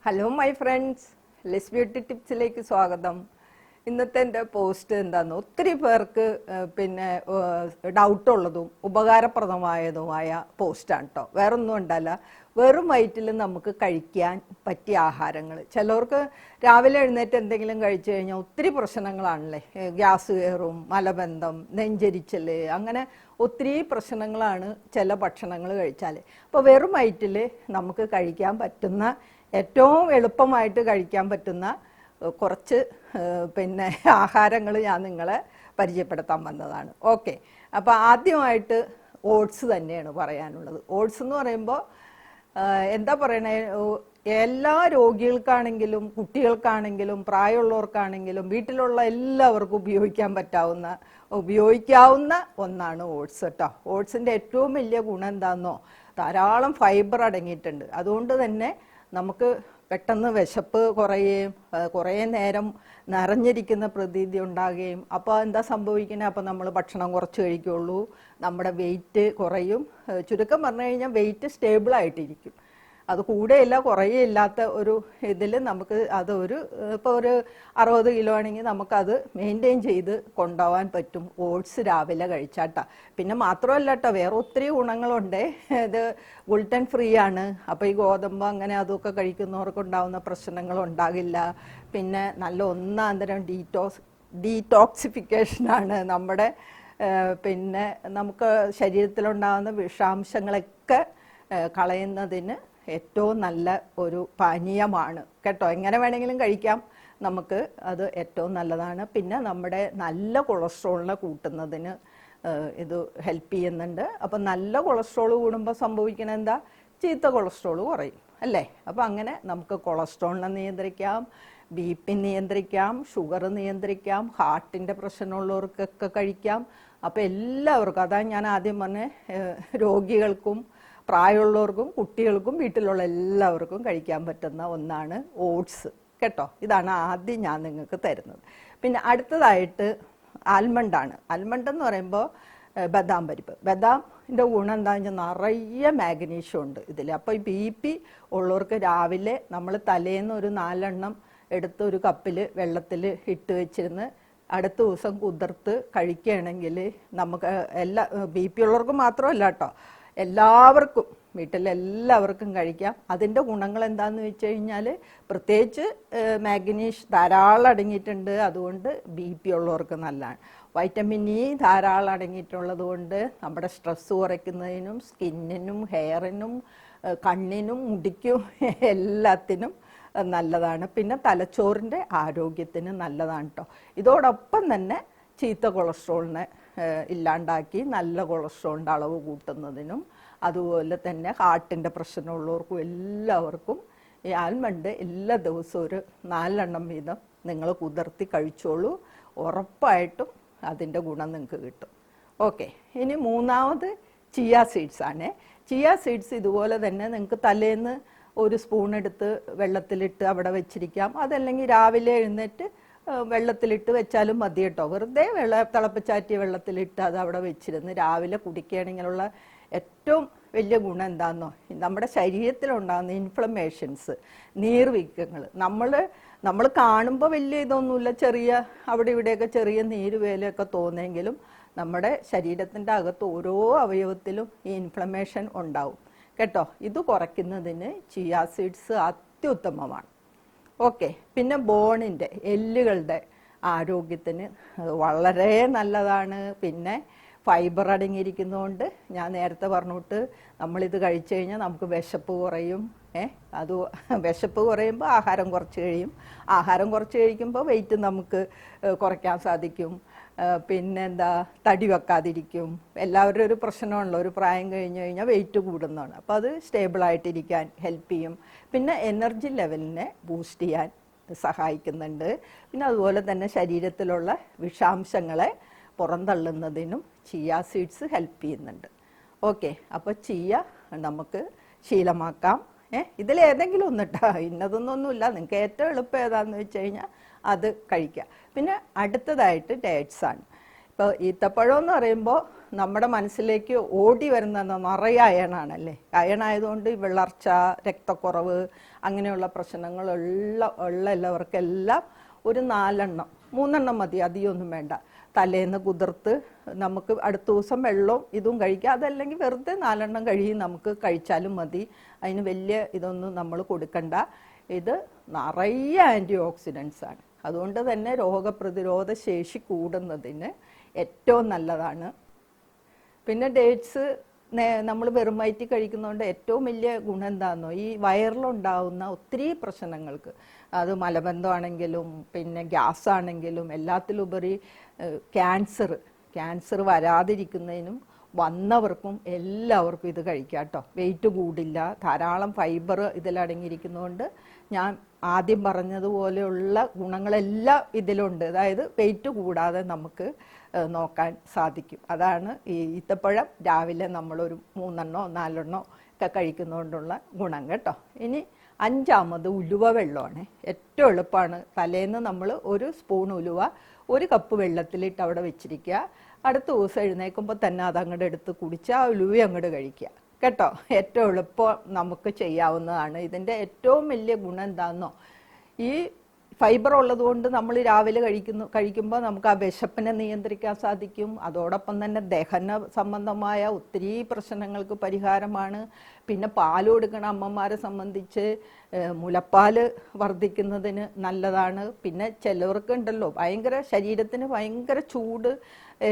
Hello my friends, Les beauty ടിപ്സിലേക്ക് സ്വാഗതം. ഇന്നത്തെ എൻ്റെ പോസ്റ്റ് എന്താണെന്ന് ഒത്തിരി പേർക്ക് ഡൗട്ടുള്ളതും ഉപകാരപ്രദമായതുമായ പോസ്റ്റാണ് കേട്ടോ. വേറൊന്നും ഉണ്ടല്ല, വെറും വയറ്റിൽ നമുക്ക് കഴിക്കാൻ പറ്റിയ ആഹാരങ്ങൾ. ചിലർക്ക് രാവിലെ എഴുന്നേറ്റ് എന്തെങ്കിലും കഴിച്ചു കഴിഞ്ഞാൽ ഒത്തിരി പ്രശ്നങ്ങളാണല്ലേ. ഗ്യാസ് കയറും, മലബന്ധം, നെഞ്ചരിച്ചൽ, അങ്ങനെ ഒത്തിരി പ്രശ്നങ്ങളാണ് ചില ഭക്ഷണങ്ങൾ കഴിച്ചാൽ. അപ്പോൾ വെറും വയറ്റിൽ നമുക്ക് കഴിക്കാൻ പറ്റുന്ന, ഏറ്റവും എളുപ്പമായിട്ട് കഴിക്കാൻ പറ്റുന്ന കുറച്ച് ആഹാരങ്ങൾ ഞാൻ നിങ്ങളെ പരിചയപ്പെടുത്താൻ വന്നതാണ്. ഓക്കെ, അപ്പോൾ ആദ്യമായിട്ട് ഓട്സ് തന്നെയാണ് പറയാനുള്ളത്. ഓട്സ് എന്ന് പറയുമ്പോൾ എന്താ പറയണേ, എല്ലാ രോഗികൾക്കാണെങ്കിലും കുട്ടികൾക്കാണെങ്കിലും പ്രായമുള്ളവർക്കാണെങ്കിലും വീട്ടിലുള്ള എല്ലാവർക്കും ഉപയോഗിക്കാവുന്ന ഒന്നാണ് ഓട്സ് കേട്ടോ. ഓട്സിൻ്റെ ഏറ്റവും വലിയ ഗുണം എന്താണെന്നോ, ധാരാളം ഫൈബർ അടങ്ങിയിട്ടുണ്ട്. അതുകൊണ്ട് തന്നെ നമുക്ക് പെട്ടെന്ന് വിശപ്പ് കുറയുകയും കുറേ നേരം നിറഞ്ഞിരിക്കുന്ന പ്രതീതി ഉണ്ടാകുകയും, അപ്പോൾ എന്താ സംഭവിക്കുന്നത്, അപ്പോൾ നമ്മൾ ഭക്ഷണം കുറച്ച് കഴിക്കുകയുള്ളൂ, നമ്മുടെ വെയിറ്റ് കുറയും. ചുരുക്കം പറഞ്ഞു കഴിഞ്ഞാൽ വെയിറ്റ് സ്റ്റേബിളായിട്ടിരിക്കും. അത് കൂടെയില്ല കുറയില്ലാത്ത ഒരു ഇതിൽ നമുക്ക് ഇപ്പോൾ ഒരു 60 കിലോ ആണെങ്കിൽ നമുക്കത് മെയിൻറ്റെയിൻ ചെയ്ത് കൊണ്ടുപോകാൻ പറ്റും ഓട്സ് രാവിലെ കഴിച്ചാട്ടാ. പിന്നെ മാത്രമല്ല കേട്ടോ, വേറെ ഒത്തിരി ഗുണങ്ങളുണ്ട്. ഇത് ഗ്ലൂട്ടൻ ഫ്രീ ആണ്. അപ്പോൾ ഈ ഗോതമ്പ് അങ്ങനെ അതൊക്കെ കഴിക്കുന്നവർക്ക് ഉണ്ടാകുന്ന പ്രശ്നങ്ങൾ ഉണ്ടാകില്ല. പിന്നെ നല്ല ഒന്നാന്തരം ഡീറ്റോക്സിഫിക്കേഷനാണ് നമ്മുടെ നമുക്ക് ശരീരത്തിലുണ്ടാകുന്ന വിഷാംശങ്ങളൊക്കെ കളയുന്നതിന് ഏറ്റവും നല്ല ഒരു പാനീയമാണ് കേട്ടോ. എങ്ങനെ വേണമെങ്കിലും കഴിക്കാം, നമുക്ക് അത് ഏറ്റവും നല്ലതാണ്. പിന്നെ നമ്മുടെ നല്ല കൊളസ്ട്രോളിനെ കൂട്ടുന്നതിന് ഇത് ഹെൽപ്പ് ചെയ്യുന്നുണ്ട്. അപ്പം നല്ല കൊളസ്ട്രോൾ കൂടുമ്പോൾ സംഭവിക്കുന്നത് എന്താ, ചീത്ത കൊളസ്ട്രോൾ കുറയും അല്ലേ. അപ്പം അങ്ങനെ നമുക്ക് കൊളസ്ട്രോളിനെ നിയന്ത്രിക്കാം, BP നിയന്ത്രിക്കാം, ഷുഗർ നിയന്ത്രിക്കാം, ഹാർട്ടിൻ്റെ പ്രശ്നമുള്ളവർക്കൊക്കെ കഴിക്കാം. അപ്പോൾ എല്ലാവർക്കും, അതാണ് ഞാൻ ആദ്യം പറഞ്ഞ രോഗികൾക്കും പ്രായമുള്ളവർക്കും കുട്ടികൾക്കും വീട്ടിലുള്ള എല്ലാവർക്കും കഴിക്കാൻ പറ്റുന്ന ഒന്നാണ് ഓട്സ് കേട്ടോ. ഇതാണ് ആദ്യം ഞാൻ നിങ്ങൾക്ക് തരുന്നത്. പിന്നെ അടുത്തതായിട്ട് ആൽമണ്ടാണ്. ആൽമണ്ട് എന്ന് പറയുമ്പോൾ ബദാം പരിപ്പ്. ബദാമിൻ്റെ ഗുണം എന്താണെന്ന് വെച്ചാൽ നിറയെ മാഗ്നീഷ്യം ഉണ്ട് ഇതിൽ. അപ്പോൾ ഈ BP ഉള്ളവർക്ക് രാവിലെ നമ്മൾ തലേന്ന് ഒരു 4 എണ്ണം എടുത്ത് ഒരു കപ്പിൽ വെള്ളത്തിൽ ഇട്ട് വെച്ചിരുന്ന് അടുത്ത ദിവസം കുതിർത്ത് കഴിക്കുകയാണെങ്കിൽ നമുക്ക് BP ഉള്ളവർക്ക് മാത്രമല്ല കേട്ടോ, എല്ലാവർക്കും വീട്ടിലെല്ലാവർക്കും കഴിക്കാം. അതിൻ്റെ ഗുണങ്ങൾ എന്താണെന്ന് വെച്ച് കഴിഞ്ഞാൽ പ്രത്യേകിച്ച് മാഗ്നീഷ്യം ധാരാളം അടങ്ങിയിട്ടുണ്ട്. അതുകൊണ്ട് BP ഉള്ളവർക്ക് നല്ലതാണ്. വൈറ്റമിൻ E ധാരാളം അടങ്ങിയിട്ടുള്ളത് കൊണ്ട് നമ്മുടെ സ്ട്രെസ് കുറയ്ക്കുന്നതിനും സ്കിന്നിനും ഹെയറിനും കണ്ണിനും മുടിക്കും എല്ലാത്തിനും നല്ലതാണ്. പിന്നെ തലച്ചോറിൻ്റെ ആരോഗ്യത്തിന് നല്ലതാണ് കേട്ടോ. ഇതോടൊപ്പം തന്നെ ചീത്ത കൊളസ്ട്രോളിനെ ഇല്ലാണ്ടാക്കി നല്ല കൊളസ്ട്രോളിൻ്റെ അളവ് കൂട്ടുന്നതിനും, അതുപോലെ തന്നെ ഹാർട്ടിൻ്റെ പ്രശ്നമുള്ളവർക്കും എല്ലാവർക്കും ഈ ആൽമണ്ട് എല്ലാ ദിവസവും ഒരു 4 എണ്ണം വീതം നിങ്ങൾ കുതിർത്തി കഴിച്ചോളൂ. ഉറപ്പായിട്ടും അതിൻ്റെ ഗുണം നിങ്ങൾക്ക് കിട്ടും. ഓക്കെ, ഇനി മൂന്നാമത് ചിയ സീഡ്സ് ആണ്. ചിയ സീഡ്സ് ഇതുപോലെ തന്നെ നിങ്ങൾക്ക് തലേന്ന് ഒരു സ്പൂൺ എടുത്ത് വെള്ളത്തിലിട്ട് അവിടെ വെച്ചിരിക്കാം. അതല്ലെങ്കിൽ രാവിലെ എഴുന്നേറ്റ് വെള്ളത്തിലിട്ട് വെച്ചാലും മതി കേട്ടോ. വെറുതെ തിളപ്പിച്ചാറ്റിയ വെള്ളത്തിലിട്ട് അത് അവിടെ വെച്ചിരുന്ന് രാവിലെ കുടിക്കുകയാണെങ്കിലുള്ള ഏറ്റവും വലിയ ഗുണം എന്താണെന്നോ, നമ്മുടെ ശരീരത്തിലുണ്ടാകുന്ന ഇൻഫ്ലമേഷൻസ്, നീർവീക്കങ്ങൾ, നമ്മൾ കാണുമ്പോൾ വലിയ ഇതൊന്നുമില്ല, ചെറിയ അവിടെ ഇവിടെയൊക്കെ ചെറിയ നീരുവേലയൊക്കെ തോന്നെങ്കിലും നമ്മുടെ ശരീരത്തിൻ്റെ അകത്ത് ഓരോ അവയവത്തിലും ഈ ഇൻഫ്ലമേഷൻ ഉണ്ടാവും കേട്ടോ. ഇത് കുറയ്ക്കുന്നതിന് ചിയ സീഡ്സ് അത്യുത്തമമാണ്. ഓക്കെ, പിന്നെ ബോണിൻ്റെ എല്ലുകളുടെ ആരോഗ്യത്തിന് വളരെ നല്ലതാണ്. പിന്നെ ഫൈബർ അടങ്ങിയിരിക്കുന്നതുകൊണ്ട് ഞാൻ നേരത്തെ പറഞ്ഞിട്ട് നമ്മളിത് കഴിച്ചു കഴിഞ്ഞാൽ നമുക്ക് വിശപ്പ് കുറയും. അത് വിശപ്പ് കുറയുമ്പോൾ ആഹാരം കുറച്ച് കഴിക്കുമ്പോൾ വെയിറ്റ് നമുക്ക് കുറയ്ക്കാൻ സാധിക്കും. പിന്നെന്താ, തടി വെക്കാതിരിക്കും. എല്ലാവരുടെ ഒരു പ്രശ്നമാണല്ലോ, ഒരു പ്രായം കഴിഞ്ഞ് കഴിഞ്ഞാൽ വെയിറ്റ് കൂടുന്നതാണ്. അപ്പോൾ അത് സ്റ്റേബിളായിട്ടിരിക്കാൻ ഹെൽപ്പ് ചെയ്യും. പിന്നെ എനർജി ലെവലിനെ ബൂസ്റ്റ് ചെയ്യാൻ സഹായിക്കുന്നുണ്ട്. പിന്നെ അതുപോലെ തന്നെ ശരീരത്തിലുള്ള വിഷാംശങ്ങളെ പുറന്തള്ളുന്നതിനും ചിയ സീഡ്സ് ഹെൽപ്പ് ചെയ്യുന്നുണ്ട്. ഓക്കെ, അപ്പോൾ ചിയ നമുക്ക് ശീലമാക്കാം. ഇതിലേതെങ്കിലും ഒന്നിട്ടാ, ഇന്നതൊന്നൊന്നുമില്ല, നിങ്ങൾക്ക് ഏറ്റവും എളുപ്പം ഏതാണെന്ന് വെച്ച് കഴിഞ്ഞാൽ അത് കഴിക്കുക. പിന്നെ അടുത്തതായിട്ട് ഡേറ്റ്സ് ആണ്. ഇപ്പോൾ ഈത്തപ്പഴം എന്ന് പറയുമ്പോൾ നമ്മുടെ മനസ്സിലേക്ക് ഓടി വരുന്ന നിറയെ അയണാണല്ലേ. അയണായതുകൊണ്ട് വിളർച്ച, രക്തക്കുറവ് അങ്ങനെയുള്ള പ്രശ്നങ്ങളുള്ള എല്ലാവർക്കെല്ലാം ഒരു 4 3 മതി, അധികമൊന്നും വേണ്ട. തലേന്ന് കുതിർത്ത് നമുക്ക് അടുത്ത ദിവസം വെള്ളവും ഇതും കഴിക്കുക. അതല്ലെങ്കിൽ വെറുതെ 4 കഴിയും നമുക്ക് കഴിച്ചാലും മതി. അതിന് വലിയ ഇതൊന്നും നമ്മൾ കൊടുക്കണ്ട. ഇത് നിറയെ ആൻറ്റി ഓക്സിഡൻസ് ആണ്. അതുകൊണ്ട് തന്നെ രോഗപ്രതിരോധ ശേഷി കൂടുന്നതിന് ഏറ്റവും നല്ലതാണ്. പിന്നെ ഡേറ്റ്സ് നമ്മൾ വെറും വയറ്റി കഴിക്കുന്നതുകൊണ്ട് ഏറ്റവും വലിയ ഗുണം എന്താണെന്നോ, ഈ വയറിലുണ്ടാവുന്ന ഒത്തിരി പ്രശ്നങ്ങൾക്ക്, അത് മലബന്ധമാണെങ്കിലും പിന്നെ ഗ്യാസ് ആണെങ്കിലും എല്ലാത്തിലുപരി ക്യാൻസർ വരാതിരിക്കുന്നതിനും വന്നവർക്കും എല്ലാവർക്കും ഇത് കഴിക്കാം കേട്ടോ. വെയിറ്റ് കൂടില്ല, ധാരാളം ഫൈബർ ഇതിലടങ്ങിയിരിക്കുന്നതുകൊണ്ട് ഞാൻ ആദ്യം പറഞ്ഞതുപോലെയുള്ള ഗുണങ്ങളെല്ലാം ഇതിലുണ്ട്. അതായത് വെയിറ്റ് കൂടാതെ നമുക്ക് നോക്കാൻ സാധിക്കും. അതാണ് ഈ ഈത്തപ്പഴം രാവിലെ നമ്മളൊരു 3 4 ഒക്കെ കഴിക്കുന്നതുകൊണ്ടുള്ള ഗുണം കേട്ടോ. ഇനി 5ാമത് ഉലുവ വെള്ളമാണ്. ഏറ്റവും എളുപ്പമാണ്. തലേന്ന് നമ്മൾ 1 സ്പൂൺ ഉലുവ 1 കപ്പ് വെള്ളത്തിലിട്ട് അവിടെ വെച്ചിരിക്കുക. അടുത്ത ദിവസം എഴുന്നേൽക്കുമ്പോൾ തന്നെ അത് അങ്ങോട്ട് എടുത്ത് കുടിച്ച് ആ ഉലുവ അങ്ങോട്ട് കഴിക്കുക കേട്ടോ. ഏറ്റവും എളുപ്പം നമുക്ക് ചെയ്യാവുന്നതാണ്. ഇതിൻ്റെ ഏറ്റവും വലിയ ഗുണം എന്താണെന്നോ, ഈ ഫൈബർ ഉള്ളതുകൊണ്ട് നമ്മൾ രാവിലെ കഴിക്കുമ്പോൾ നമുക്ക് ആ വിശപ്പിനെ നിയന്ത്രിക്കാൻ സാധിക്കും. അതോടൊപ്പം തന്നെ ദഹന സംബന്ധമായ ഒത്തിരി പ്രശ്നങ്ങൾക്ക് പരിഹാരമാണ്. പിന്നെ പാൽ കൊടുക്കണ അമ്മമാരെ സംബന്ധിച്ച് മുലപ്പാൽ വർദ്ധിക്കുന്നതിന് നല്ലതാണ്. പിന്നെ ചിലവർക്ക് ഉണ്ടല്ലോ ശരീരത്തിന് ഭയങ്കര ചൂട്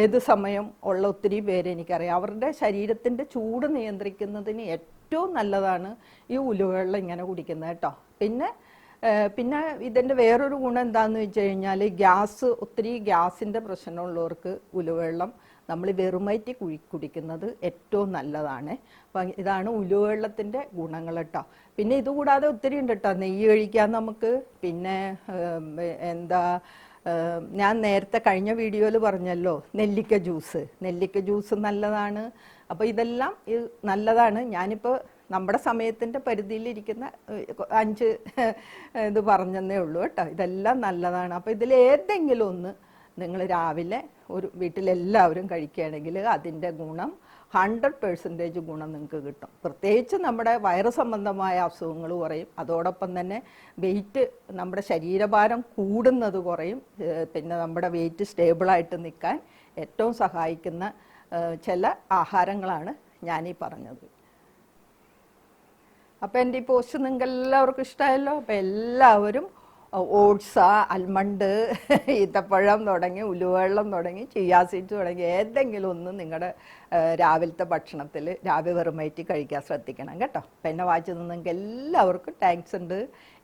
ഏത് സമയം ഉള്ള ഒത്തിരി പേര് എനിക്കറിയാം. അവരുടെ ശരീരത്തിൻ്റെ ചൂട് നിയന്ത്രിക്കുന്നതിന് ഏറ്റവും നല്ലതാണ് ഈ ഉലുവവെള്ളം ഇങ്ങനെ കുടിക്കുന്നത് കേട്ടോ. പിന്നെ ഇതിൻ്റെ വേറൊരു ഗുണം എന്താണെന്ന് വെച്ച് കഴിഞ്ഞാൽ, ഒത്തിരി ഗ്യാസിൻ്റെ പ്രശ്നമുള്ളവർക്ക് ഉലുവവെള്ളം നമ്മൾ വെറുമയറ്റി കുടിക്കുന്നത് ഏറ്റവും നല്ലതാണ്. അപ്പം ഇതാണ് ഉലുവവെള്ളത്തിൻ്റെ ഗുണങ്ങൾ കേട്ടോ. പിന്നെ ഇതുകൂടാതെ ഒത്തിരി ഉണ്ട് കേട്ടോ. നെയ്യ് കഴിക്കാൻ നമുക്ക്. പിന്നെ ഞാൻ നേരത്തെ കഴിഞ്ഞ വീഡിയോയിൽ പറഞ്ഞല്ലോ, നെല്ലിക്ക ജ്യൂസ് നല്ലതാണ്. അപ്പോൾ ഇതെല്ലാം നല്ലതാണ്. ഞാനിപ്പോൾ നമ്മുടെ സമയത്തിൻ്റെ പരിധിയിലിരിക്കുന്ന 5 ഇത് പറഞ്ഞതേ ഉള്ളൂ കേട്ടോ. ഇതെല്ലാം നല്ലതാണ്. അപ്പോൾ ഇതിലേതെങ്കിലും ഒന്ന് നിങ്ങൾ രാവിലെ വീട്ടിലെല്ലാവരും കഴിക്കുകയാണെങ്കിൽ അതിൻ്റെ ഗുണം 100% ഗുണം നിങ്ങൾക്ക് കിട്ടും. പ്രത്യേകിച്ച് നമ്മുടെ വയറ് സംബന്ധമായ അസുഖങ്ങൾ കുറയും. അതോടൊപ്പം തന്നെ നമ്മുടെ ശരീരഭാരം കൂടുന്നത് കുറയും. പിന്നെ നമ്മുടെ വെയിറ്റ് സ്റ്റേബിളായിട്ട് നിൽക്കാൻ ഏറ്റവും സഹായിക്കുന്ന ചില ആഹാരങ്ങളാണ് ഞാനീ പറഞ്ഞത്. അപ്പോൾ എൻ്റെ ഈ പോസ്റ്റ് നിങ്ങൾക്ക് എല്ലാവർക്കും ഇഷ്ടമായല്ലോ. അപ്പോൾ എല്ലാവരും ഓട്സ്, ആൽമണ്ട്, ഈത്തപ്പഴം തുടങ്ങി ഉലുവവെള്ളം തുടങ്ങി ചിയാ സീഡ്സ് തുടങ്ങി ഏതെങ്കിലും ഒന്ന് നിങ്ങളുടെ രാവിലത്തെ ഭക്ഷണത്തിൽ രാവിലെ വെറുമയറ്റി കഴിക്കാൻ ശ്രദ്ധിക്കണം കേട്ടോ. അപ്പം എന്നെ വായിച്ചു നിങ്ങൾക്ക് എല്ലാവർക്കും താങ്ക്സ് ഉണ്ട്.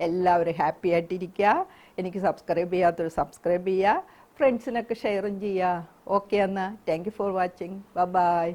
എല്ലാവരും ഹാപ്പി ആയിട്ടിരിക്കുക. എനിക്ക് സബ്സ്ക്രൈബ് ചെയ്യാത്തൊരു സബ്സ്ക്രൈബ് ചെയ്യുക, ഫ്രണ്ട്സിനൊക്കെ ഷെയറും ചെയ്യുക. ഓക്കെ എന്നാൽ thank you for watching. By.